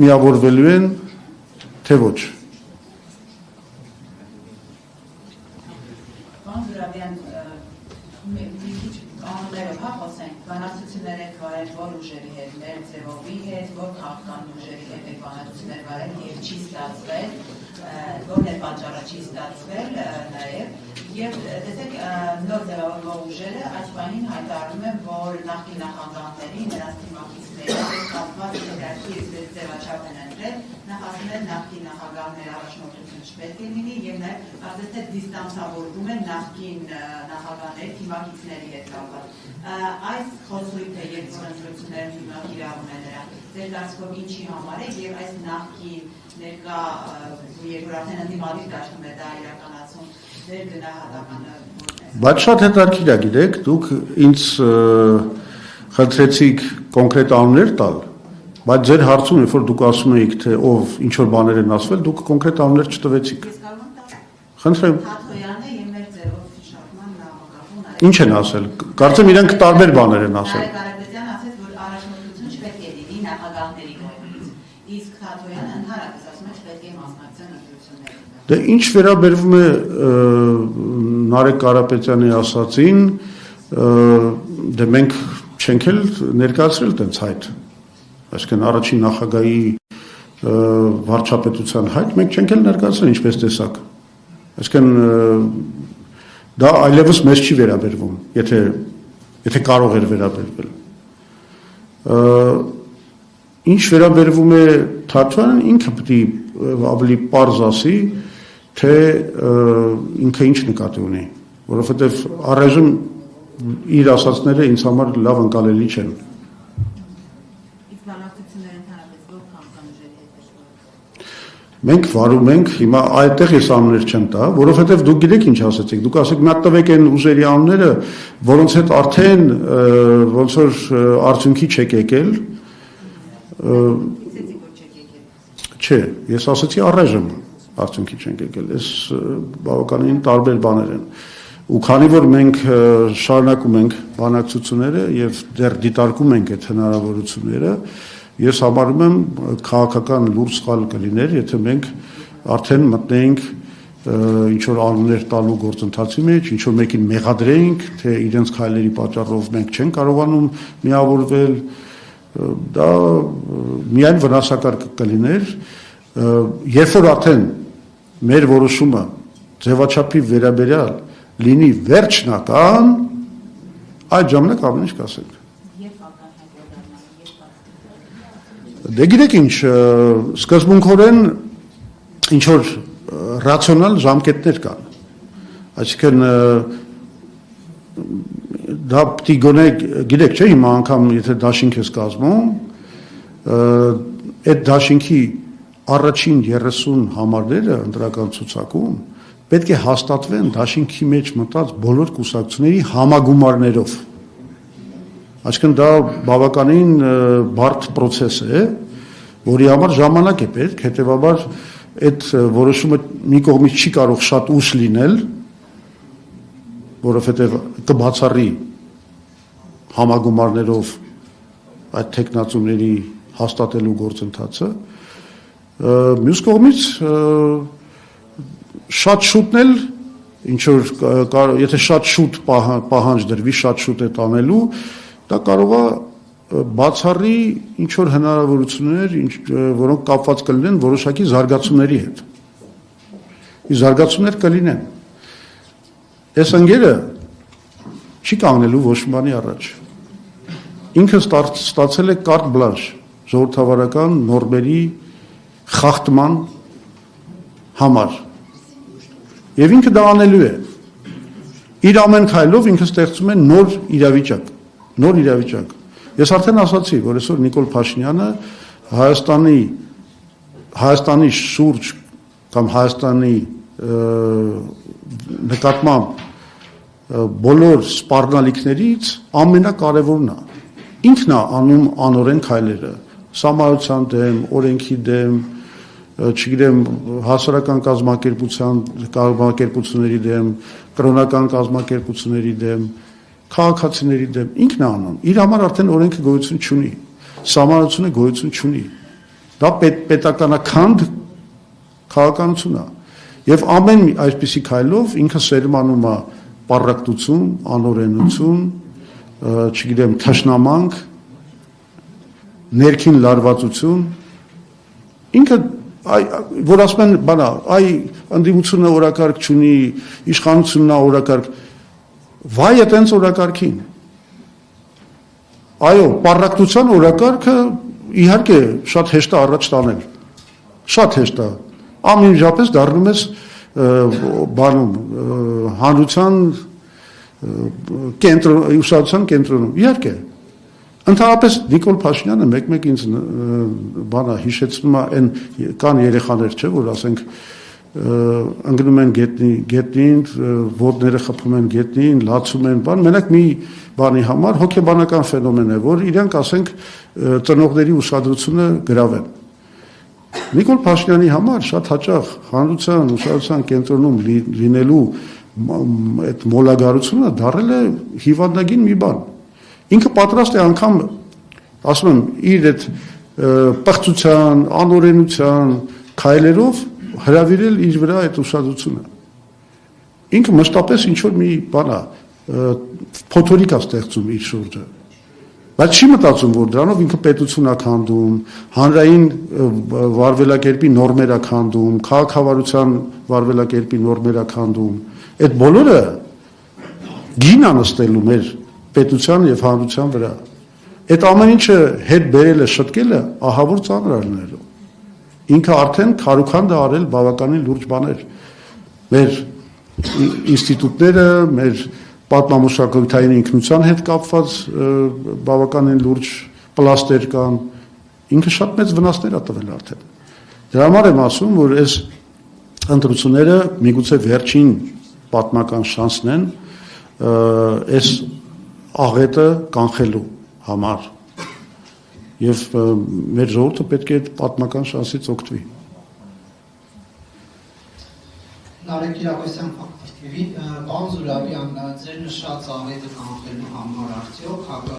միավորվելու են, թե ոչ։ Բանակցություններ եք վարել որ ուժերի հետ, մեր ձևովի հետ, որ քաղաքական ուժերի հետ եք բանակցություններ վարել և չի ստացվել, որն է պատճառը չի ստացվել նաև, և տեսեք նոր ձևավորվող ուժերը այս բանին հայտարարում են, որ նախկին նախագահների, նրանց թիմակիցների հետ կապված հետաքրքիր ձևաչափ են ընտրել, նախ ասում են նախկին նախագահների առաջնորդություն չպետք է լինի և նաև ասես թե դիստանցավորվում են նախկին նախագահների թիմակիցների հետ կապված։ Այս խոսույթը երբ որ ընտրություններում հիմնադրվում է նրան, ձեր կարծիքով ինչի համար է և այս նախկին ներկա երբ որ արդեն ընդդիմադիր դաշտում է դա իրականացում, ձեր գնահատականը որն է։ Բայց շատ հետաքրքիր է, գիտեք, դուք ինձ խնդրեցիք կոնկրետ անուններ տալ, բայց ձեր հարցում, երբ որ դուք ասում էիք, թե ով ինչ որ բաներ են ասվել, դուք կոնկրետ անուններ չտվեցիք։ Խնդրեմ։ Թաթոյանը եւ մեր ձևով շարժման նախագահում Ինչ են ասել։ Կարծեմ իրենք տարբեր բաներ են ասել։ Կարապետյանը ասեց, որ առաջնորդություն չպետք է լինի նախագահների կողմից, իսկ Թաթոյանը ընդհանրապես ասում է չպետք է մասնակցեն ընտրություններին։ Դե ինչ վերաբերվում է Նարեկ Կարապետյանի ասածին, դե մենք չենք էլ ներկայացրել տենց հայտ։ Այսինքն առաջին նախագահի վարչապետության հայտ մենք չենք էլ ներկայացրել ինչպես տեսակ։ Այսինքն դա այլևս մեզ չի վերաբերվում, եթե կարող էր վերաբերվել։ Ինչ վերաբերվում է Թաթոյանին, ինքը պետք է ավելի պարզ ասի, թե ինքը ինչ նկատի ունի, որովհետև առայժմ իր ասածները ինձ համար լավ ընկալելի չեն։ Իսկ բանակցությունները ընդհանրապես որ քաղաքական ուժերի հետ դժվար։ Մենք վարում ենք, հիմա այդտեղ ես անուններ չեմ տա, որովհետև դուք գիտեք ինչ ասեցիք, դուք ասեք մի հատ տվեք այն ուժերի անունները, որոնց հետ արդեն ոնց որ արդյունքի չեք եկել։ Չէ, ես ասացի առայժմ արդյունքի չենք եկել, այս բավականին տարբեր բաներ են։ Ու քանի որ մենք շարունակում ենք բանակցությունները եւ դեռ դիտարկում ենք այդ հնարավորությունները, ես համարում եմ քաղաքական լուրջ սխալ կլիներ, եթե մենք արդեն մտնեինք ինչ որ անուններ տալու գործընթացի մեջ, ինչ որ մեկին մեղադրեինք, թե իրենց քայլերի պատճառով մենք չենք կարողանում միավորվել, դա միայն վնասակար կլիներ, երբ որ արդեն մեր որոշումը ձևաչափի վերաբերյալ լինի վերջնական, այդ ժամանակ ամեն ինչ կասենք։ Դե գիտեք ինչ, սկզբունքորեն ինչ որ ռացիոնալ ժամկետներ կան։ Այսինքն դա պիտի գոնե գիտեք չէ, հիմա անգամ եթե դաշինք ես կազմում, այդ դաշինքի առաջին 30 համարները ընտրական ցուցակում պետք է հաստատվեն դաշինքի մեջ մտած բոլոր կուսակցությունների համագումարներով։ Այսինքն դա բավականին բարդ process է, որի համար ժամանակ է պետք, հետևաբար այդ որոշումը մի կողմից չի կարող շատ ուշ լինել, որովհետև կբացառի համագումարներով այդ տեխնացումների հաստատելու գործընթացը, մյուս կողմից շատ շուտն էլ ինչ որ եթե շատ շուտ պահանջ դրվի, շատ շուտ է տանելու, դա կարող է բացառի ինչ որ հնարավորություններ, որոնք կապված կլինեն որոշակի զարգացումների հետ։ Իսկ զարգացումներ կլինեն։ Այս ընկերը չի կանգնելու ոչ մի բանի առաջ։ Ինքը ստացել է կարտ բլանշ ժողովրդավարական նորմերի խախտման համար։ Եվ ինքը դա անելու է։ Իր ամեն քայլով ինքը ստեղծում է նոր իրավիճակ։ Ես արդեն ասացի, որ այսօր Նիկոլ Փաշինյանը Հայաստանի շուրջ կամ Հայաստանի նկատմամբ բոլոր սպառնալիքներից ամենակարևորն է։ Ինքն է անում անօրեն քայլերը, սամարության դեմ, օրենքի դեմ, չգիտեմ, հասարակական կազմակերպությունների դեմ, կրոնական կազմակերպությունների դեմ, քաղաքացիների դեմ, ինքն է անում։ Իր համար արդեն օրենքը գոյություն չունի, սահմանությունը գոյություն չունի։ Դա պետականաքանդ քաղաքականություն է։ Եվ ամեն այսպիսի քայլով ինքը սերմանում է պառակտություն, անօրենություն, չգիտեմ, թշնամանք, ներքին լարվածություն, ինքը որ ասում են բանա, այ ընդդիմությունը օրակարգ չունի, իշխանությունն է օրակարգ, վայ է տենց օրակարգին։ Այո, պառակտության օրակարգը իհարկե շատ հեշտ է առաջ տանել, շատ հեշտ է, ամենիժապես դառնում ես բանում, հանրության ուսացության կենտրոնում, իհարկե, ընդհանրապես Նիկոլ Փաշինյանը մեկ-մեկ ինձ բանա հիշեցնում է այն կան երեխաներ, չէ, որ ասենք ընկնում են գետնին, ոտները խփում են գետնին, լացում են, բան, մենակ մի բանի համար հոգեբանական ֆենոմեն է, որ իրենք ասենք ծնողների ուսադրությունը գրավեն։ Նիկոլ Փաշինյանի համար շատ հաճախ հանրության ուսացության կենտրոնում լինելու այդ մոլագարությունը դարել է հիվանդագին մի բան։ Ինքը պատրաստ է անգամ, ասում եմ, իր այդ պղծության, անօրենության քայլերով հրավիրել իր վրա այդ ուսադրությունը։ Ինքը մշտապես ինչ-որ մի բան է, փոթորիկ է ստեղծում իր շուրջը։ Բայց չի մտածում, որ դրանով ինքը պետություն է քանդում, հանրային վարվելակերպի նորմեր է քանդում, քաղաքավարության վարվելակերպի նորմեր է քանդում։ Այդ բոլորը գին է նստելու մեր պետության եւ հանրության վրա։ Այդ ամեն ինչը հետ բերել է, շտկել է, ահավոր ծանր առնելու։ Ինքը արդեն քարուքանդ է արել բավականին լուրջ բաներ։ Մեր ինստիտուտները, մեր պատմամշակութային ինքնության հետ կապված բավականին լուրջ պլաստեր կան, ինքը շատ մեծ վնասներ է տվել արդեն։ Դրա համար եմ ասում, որ այս ընտրությունները միգուցե վերջին պատմական շանսն են այս աղետը կանխելու համար եւ մեր ժողովուրդը պետք է այդ պատմական շանսից օգտվի։ Նարեկ Կիրակոսյան TV, պարոն Զուրաբյան, ձեր նշած աղետը կանխելու համար արդյոք